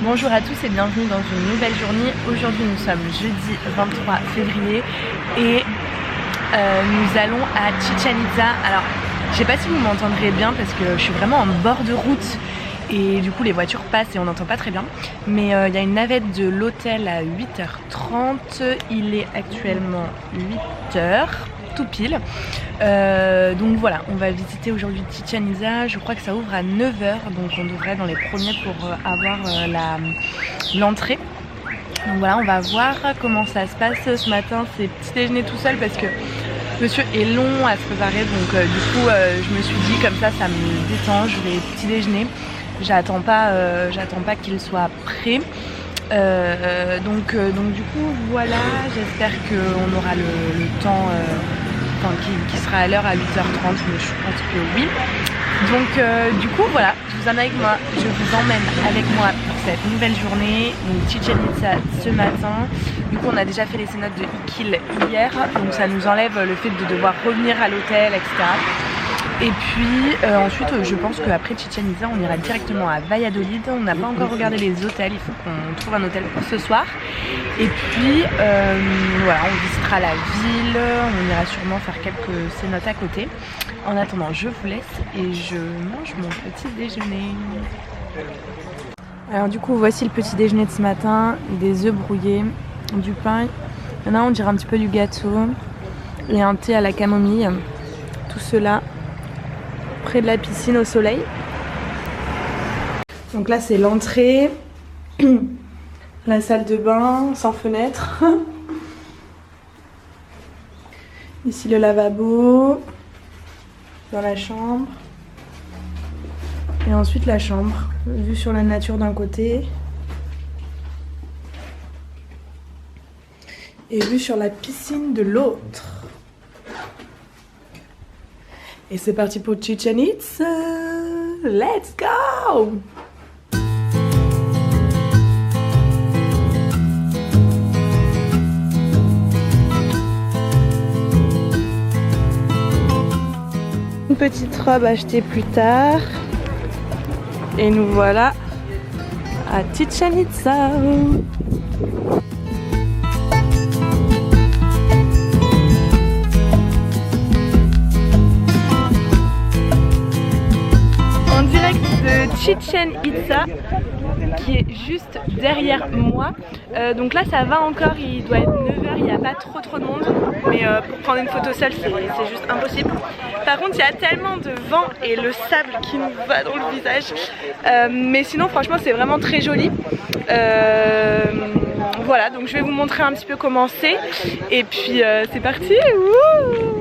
Bonjour à tous et bienvenue dans une nouvelle journée. Aujourd'hui nous sommes jeudi 23 février et nous allons à Chichén Itzá. Alors je sais pas si vous m'entendrez bien parce que je suis vraiment en bord de route et du coup les voitures passent et on n'entend pas très bien. Mais il y a une navette de l'hôtel à 8h30, il est actuellement 8h tout pile. Donc voilà, on va visiter aujourd'hui Chichén Itzá. Je crois que ça ouvre à 9h, donc on devrait être dans les premiers pour avoir l'entrée. Donc voilà, on va voir comment ça se passe ce matin. C'est petit déjeuner tout seul parce que monsieur est long à se préparer, donc du coup je me suis dit comme ça me détend, je vais petit déjeuner. J'attends pas qu'il soit prêt. Donc du coup voilà, j'espère qu'on aura le temps qui sera à l'heure à 8h30, mais je pense que oui. Donc du coup voilà, je vous emmène avec moi pour cette nouvelle journée. Donc Chichén Itzá ce matin. Du coup on a déjà fait les cénotes de Iqil hier, donc ça nous enlève le fait de devoir revenir à l'hôtel, etc. Et puis ensuite je pense qu'après Chichén Itzá on ira directement à Valladolid. On n'a pas encore regardé les hôtels, il faut qu'on trouve un hôtel pour ce soir. Et puis voilà, on visitera la ville, on ira sûrement faire quelques cénotes à côté. En attendant je vous laisse et je mange mon petit déjeuner. Alors du coup voici le petit déjeuner de ce matin, des œufs brouillés, du pain, il y en a on dirait un petit peu du gâteau et un thé à la camomille. Tout cela près de la piscine au soleil. Donc là c'est l'entrée, la salle de bain sans fenêtre. Ici le lavabo, dans la chambre. Et ensuite la chambre, vue sur la nature d'un côté. Et vue sur la piscine de l'autre. Et c'est parti pour Chichén Itzá. Let's go! Une petite robe achetée plus tard. Et nous voilà à Chichén Itzá. Chichén Itzá qui est juste derrière moi. Donc là ça va encore, il doit être 9h, il n'y a pas trop de monde. Mais pour prendre une photo seule c'est juste impossible. Par contre il y a tellement de vent et le sable qui nous va dans le visage. Mais sinon franchement c'est vraiment très joli. Voilà, donc je vais vous montrer un petit peu comment c'est. Et puis c'est parti. Wouh!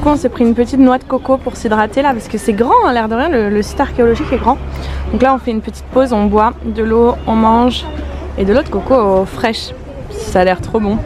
On s'est pris une petite noix de coco pour s'hydrater là parce que c'est grand, hein, l'air de rien, le site archéologique est grand. Donc là on fait une petite pause, on boit de l'eau, on mange et de l'eau de coco fraîche. Ça a l'air trop bon.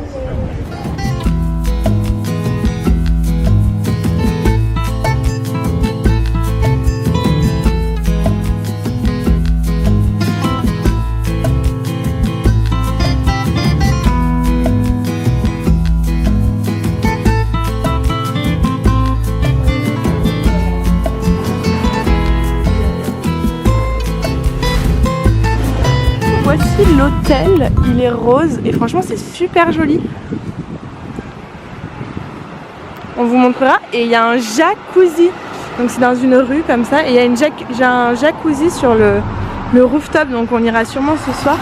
Voici l'hôtel, il est rose et franchement c'est super joli. On vous montrera. Et il y a un jacuzzi. Donc c'est dans une rue comme ça. Et il y a un jacuzzi sur le rooftop. Donc on ira sûrement ce soir.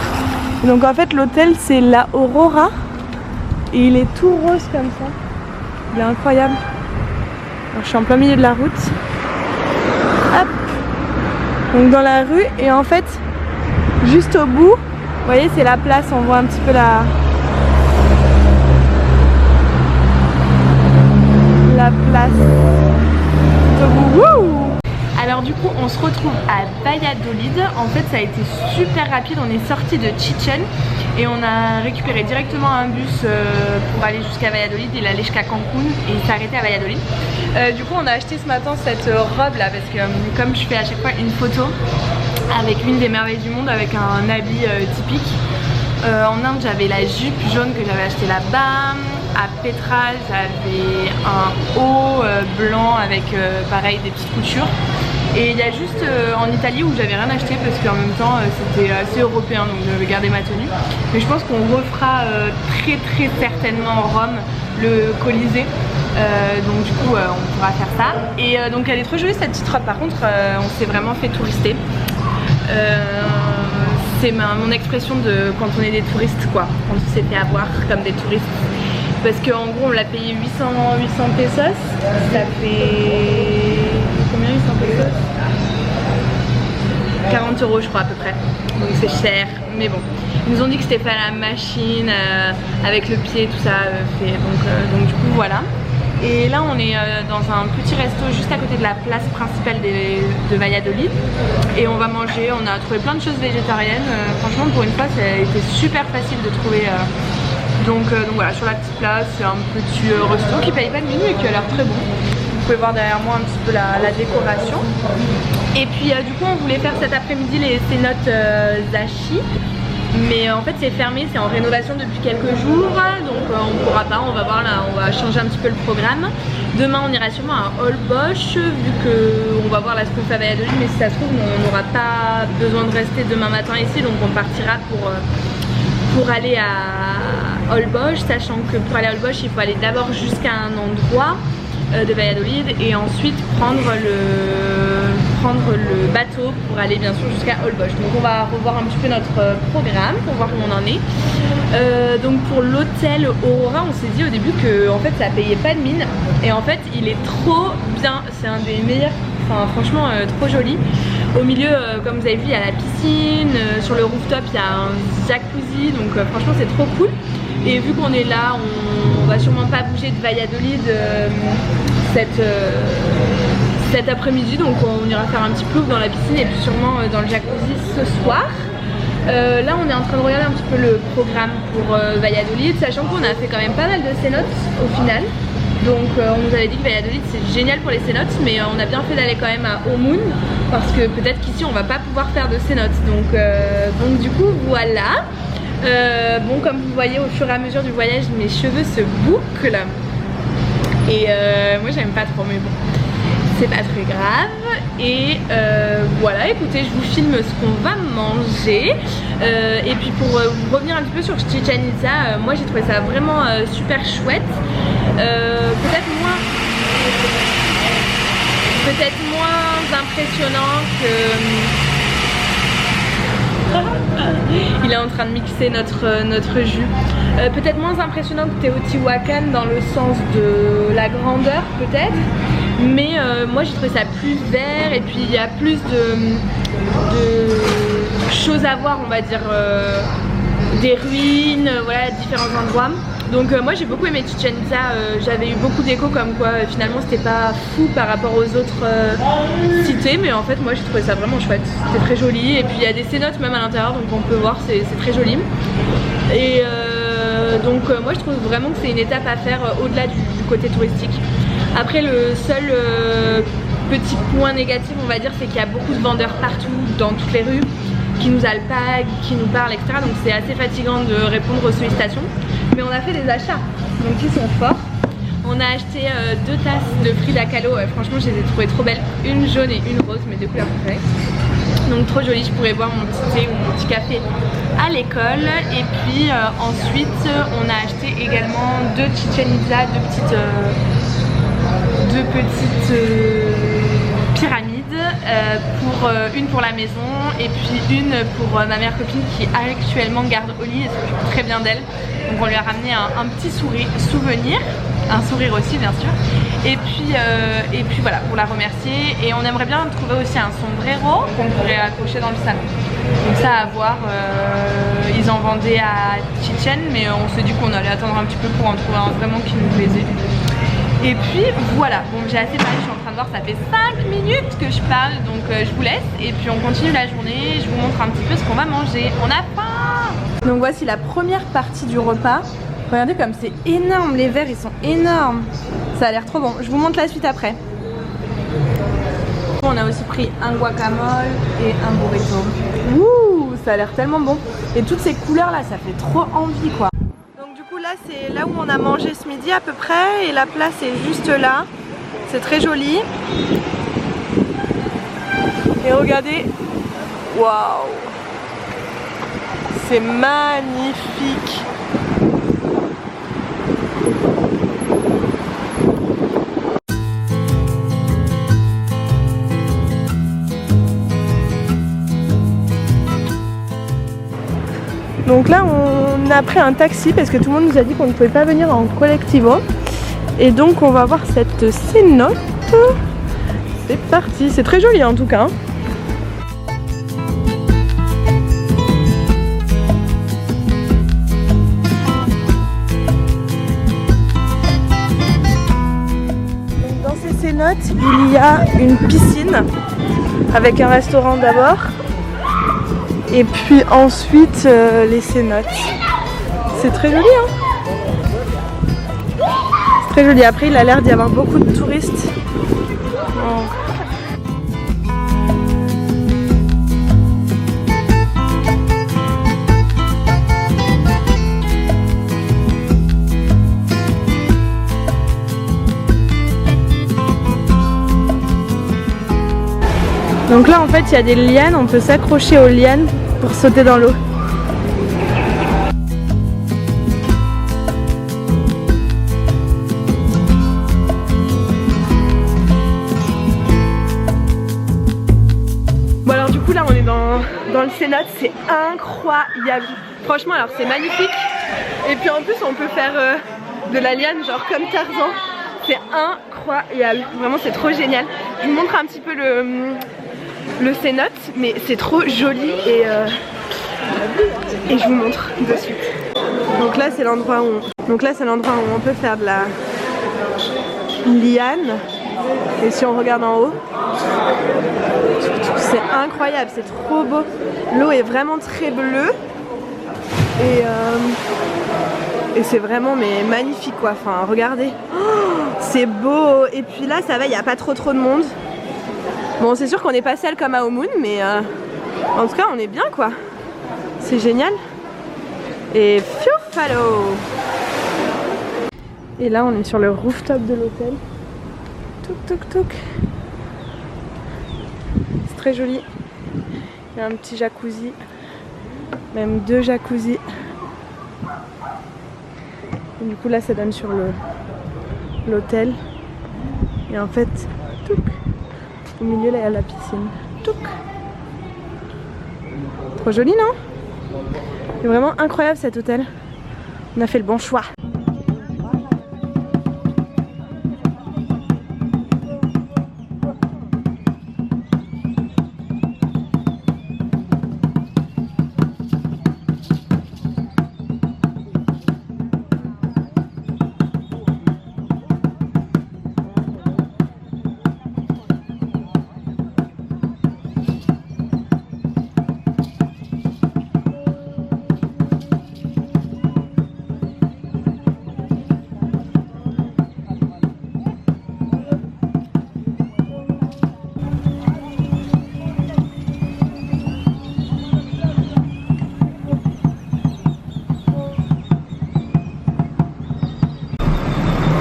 Et donc en fait l'hôtel c'est la Aurora. Et il est tout rose comme ça. Il est incroyable. Alors, je suis en plein milieu de la route. Hop. Donc dans la rue. Et en fait, juste au bout, vous voyez c'est la place. On voit un petit peu la place. Tout au bout. Wouh. Alors du coup on se retrouve à Valladolid. En fait ça a été super rapide. On est sorti de Chichen et on a récupéré directement un bus pour aller jusqu'à Valladolid. Il allait jusqu'à Cancun et il s'est arrêté à Valladolid. Du coup on a acheté ce matin cette robe là parce que comme je fais à chaque fois une photo avec une des merveilles du monde avec un habit typique. En Inde j'avais la jupe jaune que j'avais acheté là-bas. À Petra j'avais un haut blanc avec pareil des petites coutures. Et il y a juste en Italie où j'avais rien acheté parce qu'en même temps c'était assez européen donc j'avais gardé ma tenue. Mais je pense qu'on refera très certainement en Rome le Colisée. Donc du coup on pourra faire ça. Et donc elle est trop jolie cette petite robe. Par contre on s'est vraiment fait tourister. C'est mon expression de quand on est des touristes quoi. On s'est fait avoir comme des touristes. Parce qu'en gros on l'a payé 800 pesos. Ça fait... Combien 800 pesos 40 € je crois à peu près. Donc c'est cher mais bon. Ils nous ont dit que c'était fait à la machine avec le pied tout ça fait. Donc du coup voilà. Et là on est dans un petit resto juste à côté de la place principale de Valladolid. Et on va manger, on a trouvé plein de choses végétariennes. Franchement pour une fois ça a été super facile de trouver. Donc voilà, sur la petite place, c'est un petit resto qui paye pas de menu et qui a l'air très bon. Vous pouvez voir derrière moi un petit peu la décoration. Et puis du coup on voulait faire cet après-midi les cénotes Zachi. Mais en fait c'est fermé, c'est en rénovation depuis quelques jours. Donc on pourra pas, on va voir là, on va changer un petit peu le programme. Demain on ira sûrement à Holbox vu qu'on va voir la Spoof à Valladolid. Mais si ça se trouve on n'aura pas besoin de rester demain matin ici. Donc on partira pour aller à Holbox, sachant que pour aller à Holbox il faut aller d'abord jusqu'à un endroit de Valladolid et ensuite prendre le bateau pour aller bien sûr jusqu'à Holbox. Donc on va revoir un petit peu notre programme pour voir où on en est. Donc pour l'hôtel Aurora on s'est dit au début que en fait ça payait pas de mine et en fait il est trop bien, c'est un des meilleurs, enfin franchement trop joli. Au milieu comme vous avez vu il y a la piscine, sur le rooftop il y a un jacuzzi donc franchement c'est trop cool. Et vu qu'on est là, on va sûrement pas bouger de Valladolid cet après-midi, donc on ira faire un petit plouf dans la piscine et puis sûrement dans le jacuzzi ce soir. Là on est en train de regarder un petit peu le programme pour Valladolid, sachant qu'on a fait quand même pas mal de cénotes au final. Donc on nous avait dit que Valladolid c'est génial pour les cénotes, mais on a bien fait d'aller quand même à Omun parce que peut-être qu'ici on va pas pouvoir faire de cénotes. Donc du coup voilà. Bon comme vous voyez au fur et à mesure du voyage mes cheveux se bouclent et moi j'aime pas trop mais bon c'est pas très grave. Et voilà, écoutez je vous filme ce qu'on va manger et puis pour revenir un petit peu sur Chichen Itza, moi j'ai trouvé ça vraiment super chouette. Peut-être moins impressionnant que... Il est en train de mixer notre jus. Peut-être moins impressionnant que Teotihuacan dans le sens de la grandeur peut-être. Mais moi j'ai trouvé ça plus vert et puis il y a plus de choses à voir on va dire. Des ruines, voilà, différents endroits. Donc moi j'ai beaucoup aimé Chichen Itza, j'avais eu beaucoup d'échos comme quoi finalement c'était pas fou par rapport aux autres cités, mais en fait moi j'ai trouvé ça vraiment chouette, c'était très joli et puis il y a des cénotes même à l'intérieur donc on peut voir, c'est très joli. Et donc moi je trouve vraiment que c'est une étape à faire au-delà du côté touristique. Après le seul petit point négatif on va dire c'est qu'il y a beaucoup de vendeurs partout dans toutes les rues qui nous alpaguent, qui nous parlent etc. Donc c'est assez fatigant de répondre aux sollicitations. Mais on a fait des achats, donc ils sont forts. On a acheté 2 tasses de Frida Kahlo, franchement je les ai trouvées trop belles. Une jaune et une rose, mes 2 couleurs préférées. Donc trop joli, je pourrais boire mon petit thé ou mon petit café à l'école. Et puis ensuite on a acheté également 2 Chichen Itza, 2 petites deux petites pyramides, une pour la maison et puis une pour ma meilleure copine qui actuellement garde Oli et s'occupe très bien d'elle. Donc on lui a ramené un petit souvenir, un sourire aussi bien sûr. Et puis voilà, pour la remercier. Et on aimerait bien trouver aussi un sombrero qu'on pourrait accrocher dans le salon. Donc ça à voir, ils en vendaient à Chichen, mais on s'est dit qu'on allait attendre un petit peu pour en trouver un vraiment qui nous plaisait. Et puis voilà, bon j'ai assez parlé, je suis en train de voir, ça fait 5 minutes que je parle, donc je vous laisse et puis on continue la journée, je vous montre un petit peu ce qu'on va manger, on a faim. Donc voici la première partie du repas, regardez comme c'est énorme, les verres ils sont énormes, ça a l'air trop bon, je vous montre la suite après. On a aussi pris un guacamole et un burrito. Ouh, ça a l'air tellement bon, et toutes ces couleurs là, ça fait trop envie quoi. Là c'est là où on a mangé ce midi à peu près et la place est juste là, c'est très joli et regardez, waouh, c'est magnifique. Donc là on a pris un taxi parce que tout le monde nous a dit qu'on ne pouvait pas venir en collectivo. Et donc on va voir cette cénote. C'est parti, c'est très joli en tout cas. Donc dans ces cénotes, il y a une piscine avec un restaurant d'abord. Et puis ensuite les cénotes. C'est très joli hein. C'est très joli. Après il a l'air d'y avoir beaucoup de touristes. Oh. Donc là en fait il y a des lianes, on peut s'accrocher aux lianes pour sauter dans l'eau. Bon alors du coup là on est dans le cénote, c'est incroyable. Franchement alors c'est magnifique. Et puis en plus on peut faire de la liane genre comme Tarzan. C'est incroyable, vraiment c'est trop génial. Je vous montre un petit peu le cénote, mais c'est trop joli et je vous montre de suite. Donc là c'est l'endroit où on peut faire de la liane. Et si on regarde en haut, c'est incroyable, c'est trop beau. L'eau est vraiment très bleue et c'est vraiment mais magnifique quoi. Enfin regardez, oh, c'est beau. Et puis là ça va, il n'y a pas trop de monde. Bon c'est sûr qu'on n'est pas seul comme à Omoon, mais en tout cas on est bien quoi. C'est génial. Et fiofalo. Et là on est sur le rooftop de l'hôtel. Touk touk touk. C'est très joli. Il y a un petit jacuzzi. Même 2 jacuzzis. Et du coup là ça donne sur l'hôtel. Et en fait, touk, au milieu là il y a la piscine. Touk. Trop joli non? C'est vraiment incroyable cet hôtel. On a fait le bon choix.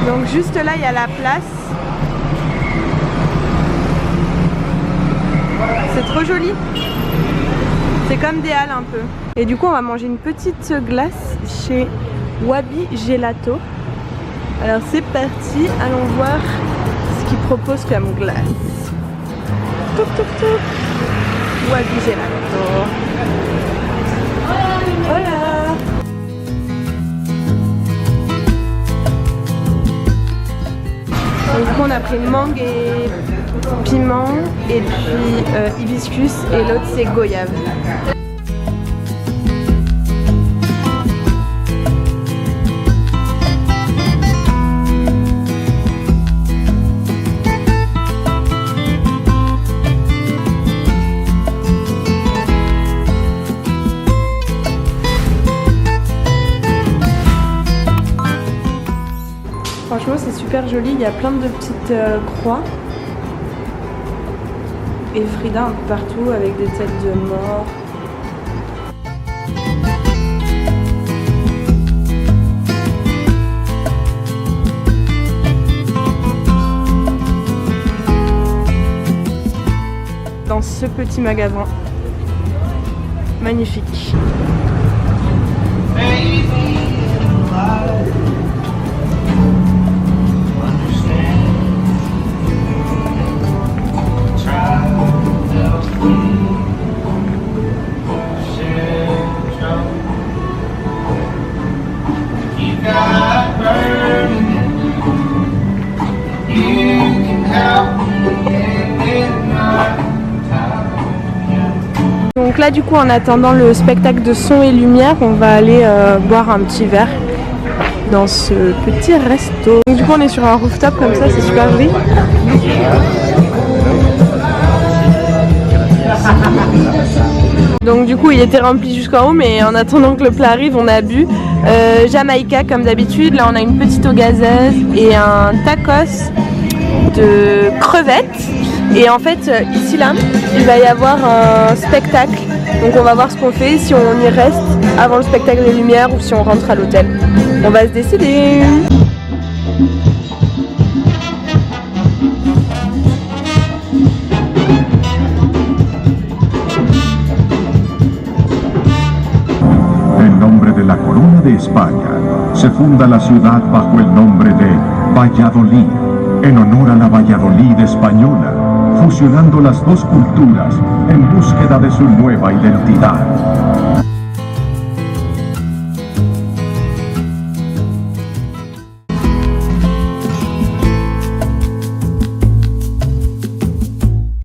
Donc juste là il y a la place. C'est trop joli. C'est comme des halles un peu. Et du coup on va manger une petite glace chez Wabi Gelato. Alors c'est parti, allons voir ce qu'ils proposent comme glace. Toc toc toc. Wabi gelato. Voilà. Donc du coup on a pris mangue et piment et puis hibiscus et l'autre c'est goyave. Franchement c'est super joli, il y a plein de petites croix et Frida un peu partout avec des têtes de mort. Dans ce petit magasin magnifique. Donc là du coup en attendant le spectacle de son et lumière on va aller boire un petit verre dans ce petit resto. Donc du coup on est sur un rooftop comme ça, c'est super joli. Donc du coup il était rempli jusqu'en haut mais en attendant que le plat arrive on a bu Jamaïca comme d'habitude. Là on a une petite eau gazeuse et un tacos de crevettes. Et en fait ici là il va y avoir un spectacle. Donc on va voir ce qu'on fait, si on y reste avant le spectacle des lumières ou si on rentre à l'hôtel. On va se décider. En nombre de la corona de España, se funda la ciudad bajo el nombre de Valladolid, en honor a la Valladolid española, fusionando las dos culturas en búsqueda de su nueva identidad.